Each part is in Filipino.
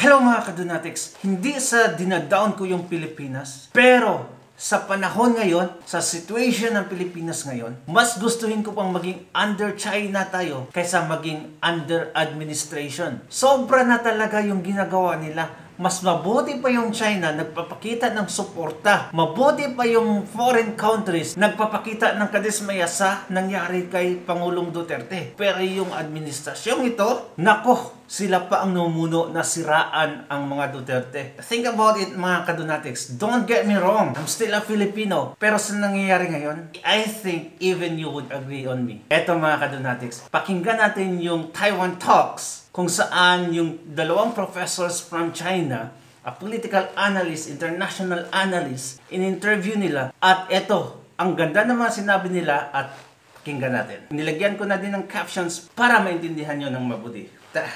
Hello mga kadunatics, hindi sa dinadown ko yung Pilipinas, pero sa panahon ngayon, sa situation ng Pilipinas ngayon, mas gustuhin ko pang maging under China tayo kaysa maging under administration. Sobra na talaga yung ginagawa nila. Mas mabuti pa yung China nagpapakita ng suporta. Mabuti pa yung foreign countries nagpapakita ng kadismaya sa nangyari kay Pangulong Duterte. Pero yung administrasyong ito, nako, sila pa ang numuno na siraan ang mga Duterte. Think about it mga kadunatics. Don't get me wrong, I'm still a Filipino. Pero sa nangyayari ngayon, I think even you would agree on me. Eto mga kadunatics, pakinggan natin yung Taiwan Talks kung saan yung dalawang professors from China, a political analyst, international analyst, in-interview nila. At eto, ang ganda ng mga sinabi nila at pakinggan natin. Nilagyan ko na din ng captions para maintindihan nyo ng mabuti. Tara!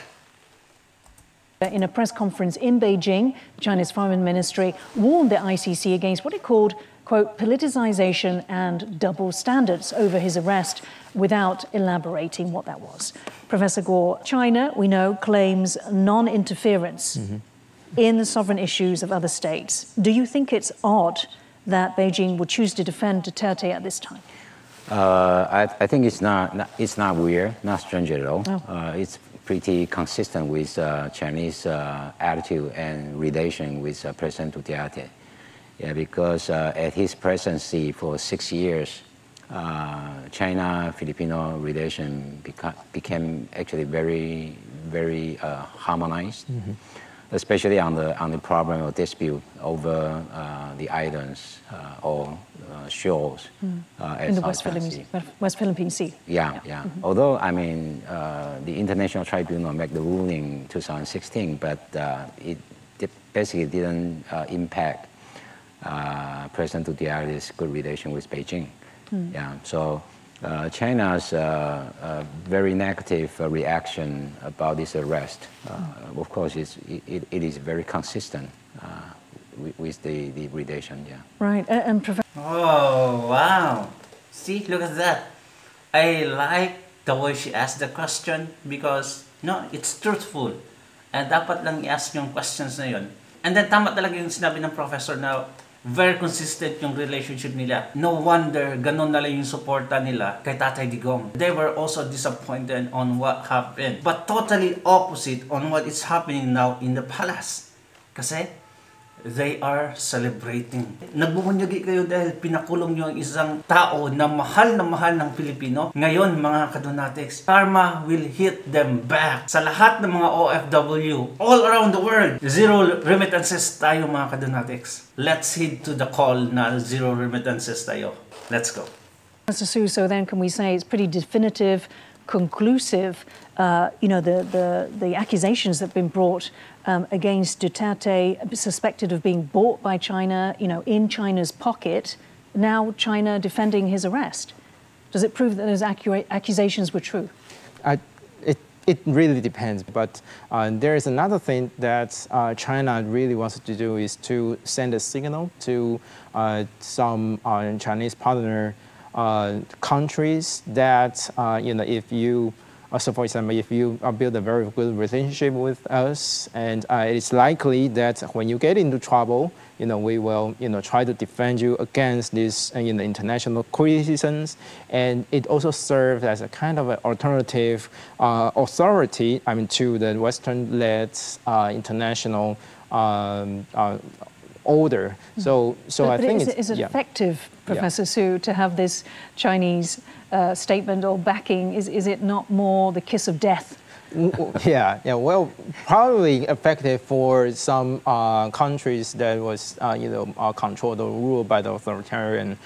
In a press conference in Beijing, China's Foreign Ministry warned the ICC against what it called, quote, politicization and double standards over his arrest without elaborating what that was. Professor Guo, China, we know, claims non-interference in the sovereign issues of other states. Do you think it's odd that Beijing would choose to defend Duterte at this time? I think it's not weird, not strange at all. Oh. It's pretty consistent with Chinese attitude and relation with President Duterte. Yeah, because at his presidency for 6 years, China-Filipino relation became actually very harmonized, especially on the problem of dispute over the islands or shores in the West Philippine Sea. Yeah. Although, I mean, the International Tribunal made the ruling in 2016, but it basically didn't impact President Duterte's good relation with Beijing. Yeah, so China's very negative reaction about this arrest, of course, it is very consistent with the relation. Yeah. Right, and Professor. Oh, wow. See, look at that. I like the way she asked the question because, no, it's truthful. And dapat lang i-ask yung questions na yun. And then tama talaga yung sinabi ng professor na very consistent yung relationship nila. No wonder ganun na lang yung suporta nila kay Tatay Digong. They were also disappointed on what happened. But totally opposite on what is happening now in the palace. Kasi they are celebrating. Nagbubunyagi kayo dahil pinakulong nyo ang isang tao na mahal ng Pilipino. Ngayon mga kadunatics, karma will hit them back. Sa lahat ng mga OFW all around the world, zero remittances tayo mga kadunatics. Let's heed to the call na zero remittances tayo. Let's go. Mr. Su, so then can we say it's pretty definitive, conclusive, the accusations that have been brought against Duterte, suspected of being bought by China, in China's pocket, now China defending his arrest. Does it prove that those accusations were true? It really depends, but there is another thing that China really wants to do is to send a signal to some Chinese partner countries that, if you, so for example, if you build a very good relationship with us, and it's likely that when you get into trouble, we will, try to defend you against these, international criticisms, and it also serves as a kind of an alternative authority, to the Western-led international order. So I think is it effective, Professor Su, to have this Chinese statement or backing? Is it not more the kiss of death? Well, probably effective for some countries that was, controlled or ruled by the authoritarian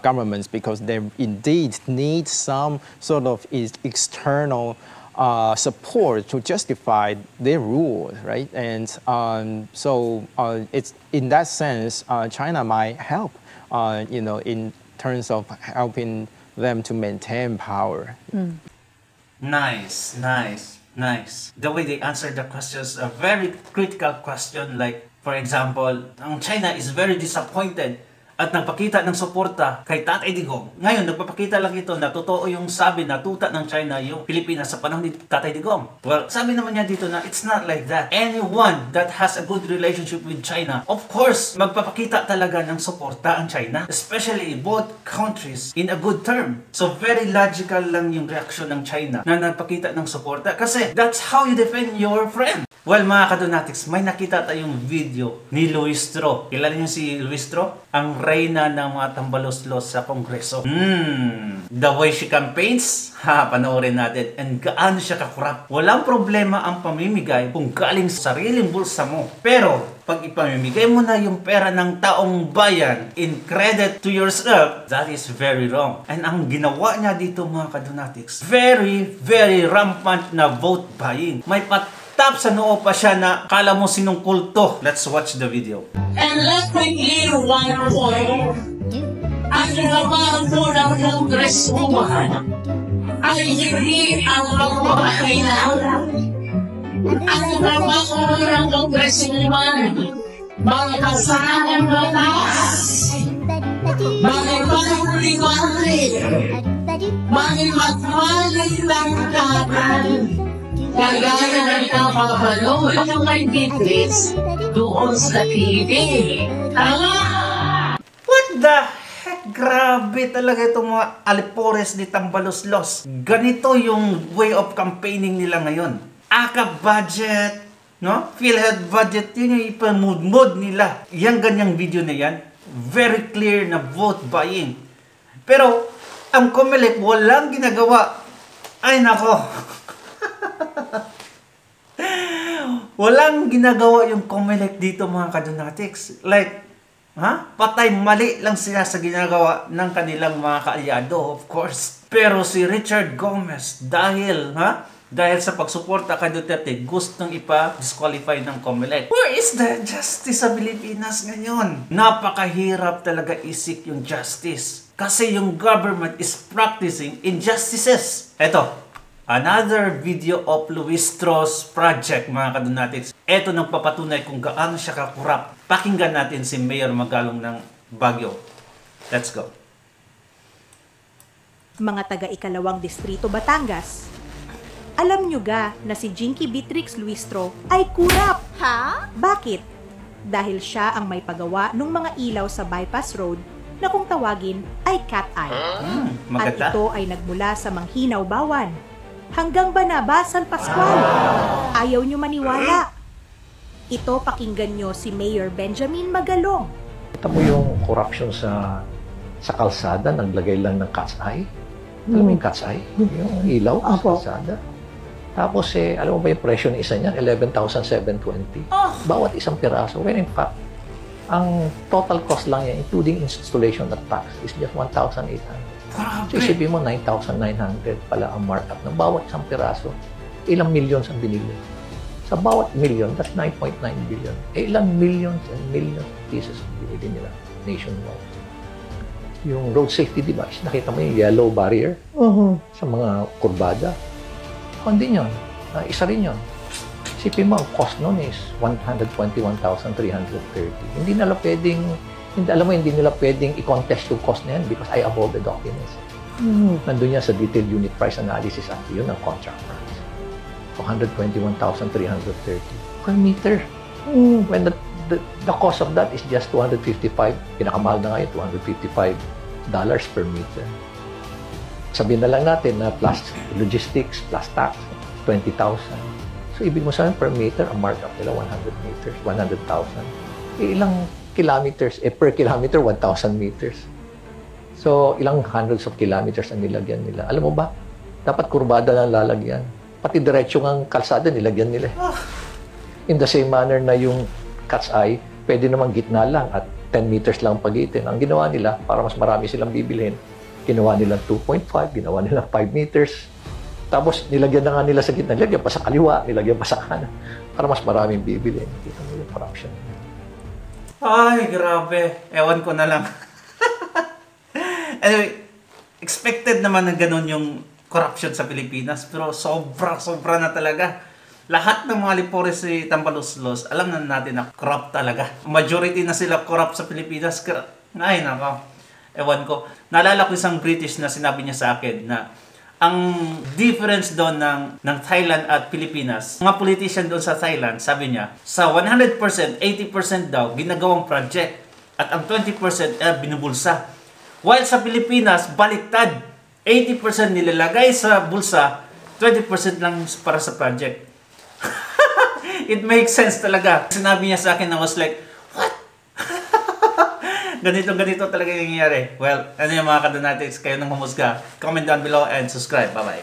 governments, because they indeed need some sort of external support to justify their rule, right? And so it's in that sense, China might help, in terms of helping them to maintain power. Nice. The way they answered the questions, a very critical question, like, for example, China is very disappointed at nagpakita ng suporta kay Tatay Digong. Ngayon, nagpapakita lang ito na totoo yung sabi na tuta ng China yung Pilipinas sa panahon ni Tatay Digong. Well, sabi naman niya dito na it's not like that. Anyone that has a good relationship with China, of course, magpapakita talaga ng suporta ang China, especially both countries in a good term. So very logical lang yung reaksyon ng China na nagpakita ng suporta kasi that's how you defend your friend. Well, mga kadonatics, may nakita tayong video ni Luis Tro. Kilala niyo si Luis Tro? Ang reyna ng mga tambalos-los sa Kongreso. The way she campaigns, panoorin natin. And gaano siya kakurap. Walang problema ang pamimigay kung galing sa sariling bulsa mo. Pero, pag ipamimigay mo na yung pera ng taong bayan in credit to yourself, that is very wrong. And ang ginawa niya dito, mga kadonatics, very, very rampant na vote buying. May tap sa noo pa siya na kala mo sinong kulto. Let's watch the video. And let me hear one point. Ang trabaho ng Congresswoman ay hindi ang mga kailangan. Ang trabaho ng Congresswoman, mga kasanang batas, mga pangulibalik, mga matmalig ng kanan, kagaya ng kapapanood ng may biblis doon sa TV. Tama! What the heck? Grabe talaga itong mga alipores ni Tambalos-los. Ganito yung way of campaigning nila ngayon. AKAP budget, no? PhilHealth budget, yun yung ipamud-mud nila. Yang ganyang video na yan, very clear na vote buying. Pero, ang COMELEC walang ginagawa. Ay nako. Walang ginagawa yung COMELEC dito, mga kadonatics. Like, patay mali lang sila sa ginagawa ng kanilang mga kaalyado, of course. Pero si Richard Gomez, dahil sa pagsuporta kay Duterte, gustong ipa-disqualify ng COMELEC. Where is the justice sa Pilipinas ngayon? Napakahirap talaga isik yung justice. Kasi yung government is practicing injustices. Eto, another video of Luis Tro's project, mga kadonatics. Ito nang papatunay kung gaano siya kakurap. Pakinggan natin si Mayor Magalong ng Baguio. Let's go. Mga taga-ikalawang distrito Batangas, alam nyo ga na si Jinky Beatrix Luis Tro ay kurap? Ha? Bakit? Dahil siya ang may pagawa ng mga ilaw sa bypass road na kung tawagin ay cat eye. At ito ay nagmula sa Manghinaw Bawan hanggang Banabasan Pascual. Ayaw nyo maniwala. Ito, pakinggan nyo si Mayor Benjamin Magalong. Kita mo yung corruption sa kalsada, naglagay lang ng cat's eye. Alam mo yung cat's eye? Yung ilaw sa kalsada. Tapos alam mo ba yung presyo ng isa niyan? 11,720. Bawat isang piraso. When in fact, ang total cost lang yan, including installation at tax, is just 1,800. So isipin mo, 9,900 pala ang markup ng bawat isang piraso. Ilang millions ang binili. Sa bawat million, that's 9.9 billion. Ilang millions and millions pieces ang binili nila nationwide. Yung road safety device, nakita mo yung yellow barrier sa mga kurbada. Hindi yun. Isa rin yun. Isipin mo, ang cost nun is 121,330. Hindi nila pwedeng, hindi nila pwedeng i-contest yung cost na yan because I have all the documents. Nandun yan sa detailed unit price analysis at yun ang contract price. 121,330 per meter. When the cost of that is just 255, pinakamahal na ngayon, $255 per meter. Sabihin na lang natin na plus logistics, plus tax, 20,000. So, ibig mo sabihin per meter, ang markup nila 100 meters, 100,000. Ilang kilometers? Per kilometer, 1,000 meters. So, ilang hundreds of kilometers ang nilagyan nila. Alam mo ba? Dapat kurbada lang lalagyan. Pati diretso ng kalsada, nilagyan nila. In the same manner na yung cat's eye, pwede naman gitna lang at 10 meters lang pagitin. Ang ginawa nila, para mas marami silang bibilhin, ginawa nila 2.5, ginawa nila 5 meters. Tapos nilagyan na nga nila sa gitna, nilagyan pa sa kaliwa, nilagyan pa sa kanan, para mas maraming bibilhin. Kita mo yung corruption. Ay, grabe. Ewan ko na lang. Anyway, expected naman na ganun yung corruption sa Pilipinas, pero sobra na talaga. Lahat ng mga lipores si Tambalos-los, alam na natin na corrupt talaga. Majority na sila corrupt sa Pilipinas. Ay, nako. Ewan ko. Naalala ko isang British na sinabi niya sa akin na ang difference doon ng Thailand at Pilipinas, mga politician doon sa Thailand, sabi niya, sa 100%, 80% daw ginagawang project at ang 20% binubulsa. While sa Pilipinas, baliktad. 80% nilalagay sa bulsa, 20% lang para sa project. It makes sense talaga. Sinabi niya sa akin na was like, what? Ganito talaga yung nangyayari. Well, ano yung mga kadonatics? Kayo nang humusga. Comment down below and subscribe. Bye-bye.